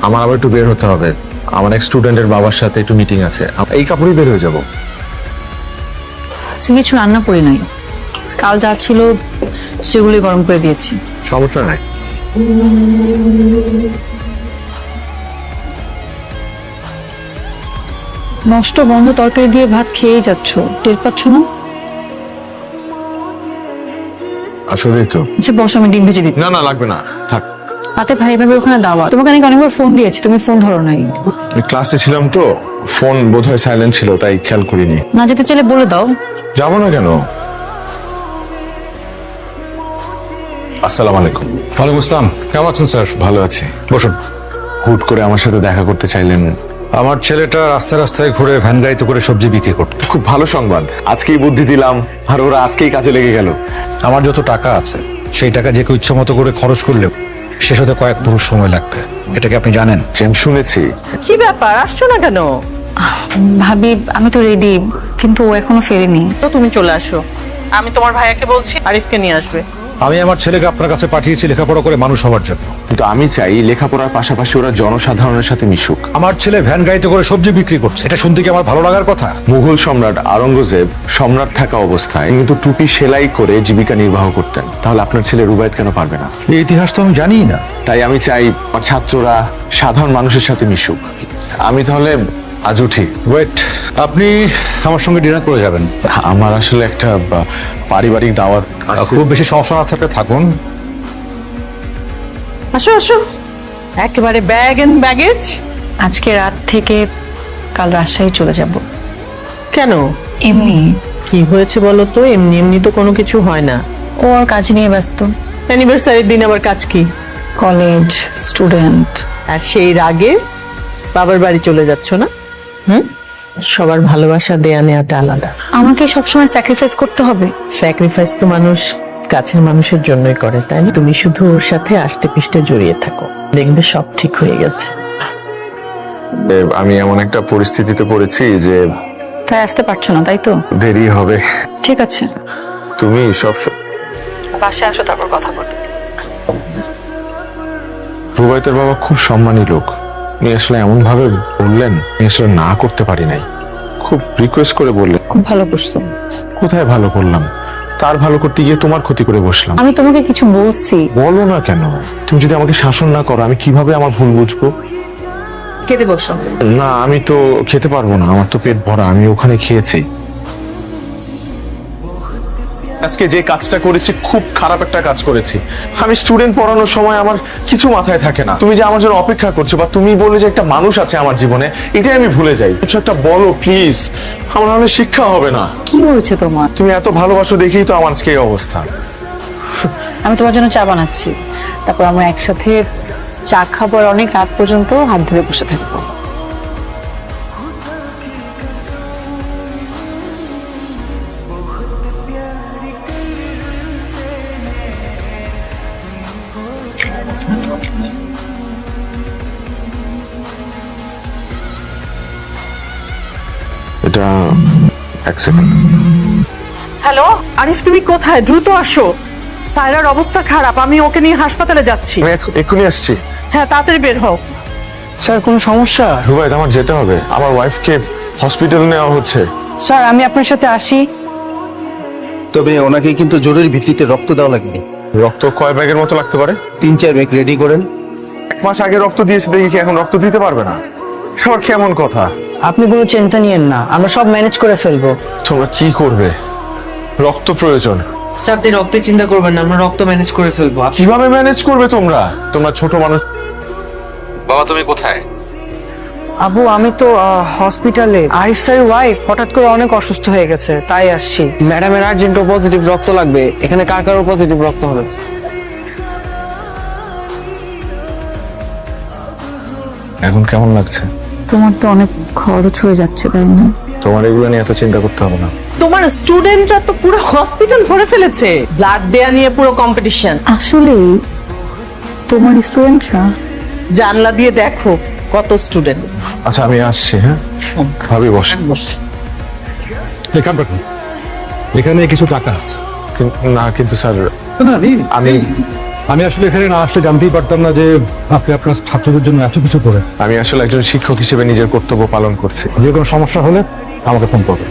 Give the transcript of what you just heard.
আমার আবার একটু বের হতে হবে, আমার এক স্টুডেন্টের বাবার সাথে একটু মিটিং আছে, এই কাপড়েই বের হয়ে যাব। আজকে কিছু রান্না করি নাই, কাল যা ছিল সেগুলি গরম করে দিয়েছি। সমস্যা নাই। নষ্ট বন্ধ তরকারি দিয়ে ভাত খেয়েই যাচ্ছ, টের পাচ্ছ না? আসলেই তো। আচ্ছা বসো, আমি ডিম ভেজে দিচ্ছি। না না লাগবে না, থাক। রাতে ভাই ভাবির ওখানে দাওয়া, তোমাকে নাকি অনেকবার ফোন দিয়েছি, তুমি ফোন ধরো নাই। আমি ক্লাসে ছিলাম তো, ফোন বোধহয় সাইলেন্ট ছিল, তাই খেয়াল করিনি। না যেতে চাইলে বলে দাও। যাবো না কেন? আসসালামু আলাইকুম। ওয়ালাইকুম আসসালাম। কেমন আছেন স্যার? ভালো আছি। বসুন। হুট করে আমার সাথে দেখা করতে চাইলেন? আমার ছেলেটা রাস্তায় রাস্তায় ঘুরে ভ্যান গাড়িতে করে সবজি বিক্রি করত। খুব ভালো সংবাদ, আজকেই বুদ্ধি দিলাম আর ওরা আজকেই কাজে লেগে গেল। আমার যত টাকা আছে সেই টাকা যে কেউ ইচ্ছা মতো করে খরচ করলেও শেষ হতে কয়েক পুরুষ সময় লাগবে, এটা কি আপনি জানেন? আমি শুনেছি। কি ব্যাপার, আসছো না কেন? ভাবি আমি তো রেডি, কিন্তু ও এখনো ফেরেনি। তো তুমি চলে আসো, আমি তোমার ভাইয়াকে বলছি আরিফকে নিয়ে আসবে। আমি আমার ছেলেকে আপনার কাছে পাঠিয়েছি লেখাপড়া করে মানুষ হওয়ার জন্য। কিন্তু আমি চাই লেখাপড়ার পাশাপাশি ওরা জনসাধারণের সাথে মিশুক। আমার ছেলে ভ্যান গাড়িতে করে সবজি বিক্রি করছে, এটা শুনতে কি আমার ভালো লাগার কথা? মুঘল সম্রাট আওরঙ্গজেব সম্রাট থাকা অবস্থায় কিন্তু টুপি সেলাই করে জীবিকা নির্বাহ করতেন, তাহলে আপনার ছেলে রুবায়েত কেন পারবে না? এই ইতিহাস তো আমি জানিই না। তাই আমি চাই আমার ছাত্ররা সাধারণ মানুষের সাথে মিশুক। আমি তাহলে আজ উঠি। ওয়েট, আপনি আমার সঙ্গে ডিনার করে যাবেন? আমার আসলে একটা পারিবারিক দাওয়াত। খুব বেশি সমস্যা না থাকলে থাকুন। আসো আসো, একেবারে ব্যাগ এন্ড ব্যাগেজ। আজকে রাত থেকে কাল রাজশাহী চলে যাব। কেন, এমনি। কি হয়েছে বলো তো? এমনি এমনি তো কোনো কিছু হয় না। ও আর কাজ নিয়ে ব্যস্ত, অ্যানিভার্সারির দিন আবার কাজ কি? College, student. আর সেই রাগে বাবার বাড়ি চলে যাচ্ছ না? সবার ভালোবাসা দেয়া নেওয়াটা আলাদা। আমাকে সবসময় স্যাক্রিফাইস করতে হবে? স্যাক্রিফাইস তো মানুষ কাছের মানুষের জন্যই করে, তাই না? তুমি শুধু ওর সাথে আষ্টে পিষ্টে জড়িয়ে থাকো, দেখবে সব ঠিক হয়ে গেছে। আমি এমন একটা পরিস্থিতিতে পড়েছি যে তাই আসতে পারছো না, তাই তো? দেরি হবে। ঠিক আছে, তুমি সব বাসায় আসো, তারপর কথা বলবো। রুবায়েতের বাবা খুব সম্মানী লোক, উনি আসলে এমন ভাবে বললেন, আমি আসলে না করতে পারি নাই। খুব রিকোয়েস্ট করে বললেন। খুব ভালো করছো। কোথায় ভালো করলাম? তার ভালো করতে গিয়ে তোমার ক্ষতি করে বসলাম। আমি তোমাকে কিছু বলছি? বলো না কেন? তুমি যদি আমাকে শাসন না করো, আমি কিভাবে আমার ভুল বুঝবো? খেতে বসো। না, আমি তো খেতে পারবো না, আমার তো পেট ভরা, আমি ওখানে খেয়েছি। আজকে যে কাজটা করেছি খুব খারাপ একটা কাজ করেছি। আমি স্টুডেন্ট পড়ানোর সময় আমার কিছু মাথায় থাকে না। তুমি যে আমার জন্য অপেক্ষা করছো বা তুমি বলে যে একটা মানুষ আছে আমার জীবনে, এটাই আমি ভুলে যাই। কিছু একটা বলো প্লিজ, আমার নাহলে শিক্ষা হবে না। কি হয়েছে তোমার? তুমি এত ভালোবাসো দেখেই তো আমার আজকে এই অবস্থা। আমি তোমার জন্য চা বানাচ্ছি, তারপর আমরা একসাথে চা খাবার অনেক রাত পর্যন্ত হাত ধরে বসে থাকবো। এটা এক সেকেন্ড। হ্যালো আরিফ, তুমি কোথায়? দ্রুত আসো, সায়রার অবস্থা খারাপ, আমি ওকে নিয়ে হাসপাতালে যাচ্ছি। আমি এক্ষুনি আসছি। হ্যাঁ তাড়াতাড়ি বের হও। স্যার কোনো সমস্যা? রুবায়েত, আমার যেতে হবে, আমার ওয়াইফকে হসপিটাল নেওয়া হচ্ছে। স্যার আমি আপনার সাথে আসি। তবে ওনাকে কিন্তু জরুরি ভিত্তিতে রক্ত দেওয়া লাগবে। রক্ত কয় ব্যাগের মতো লাগতে পারে? 3-4 ব্যাগ রেডি করেন। 1 মাস আগে রক্ত দিয়েছে দেখি কি এখন রক্ত দিতে পারবে না? সবার কেমন কথা? আপনি কোনো চিন্তা নিয়েন না, আমরা সব ম্যানেজ করে ফেলবো। তোমরা কি করবে? রক্ত প্রয়োজন। স্যার আপনি রক্তের চিন্তা করবেন না, আমরা রক্ত ম্যানেজ করে ফেলবো। কিভাবে ম্যানেজ করবে তোমরা? তোমরা ছোট মানুষ। বাবা তুমি কোথায়? আবু আমি তো হসপিটালে। আরিফ স্যারের ওয়াইফ হঠাৎ করে অনেক অসুস্থ হয়ে গেছে, তাই আসছি। ম্যাডামের আর্জেন্ট ও পজিটিভ রক্ত লাগবে। এখানে কার কার পজিটিভ রক্ত হবে? এখন কেমন লাগছে? তোমার তো অনেক খরচ হয়ে যাচ্ছে, তাই না? তোমার এগুলো নিয়ে এত চিন্তা করতে হবে না। তোমার স্টুডেন্টরা তো পুরো হসপিটাল ভরে ফেলেছে, ব্লাড দেয়া নিয়ে পুরো কম্পিটিশন। আসলে তোমার স্টুডেন্টরা? জানলা দিয়ে দেখো কত স্টুডেন্ট। আচ্ছা আমি আসছি, হ্যাঁ ভাবি বস। এখানে কিছু টাকা আছে। না কিন্তু স্যার আমি আমি আসলে এখানে না আসলে জানতেই পারতাম না যে আপনি আপনার ছাত্রদের জন্য এত কিছু করে। আমি আসলে একজন শিক্ষক হিসেবে নিজের কর্তব্য পালন করছি। যে কোনো সমস্যা হলে আমাকে ফোন করবেন।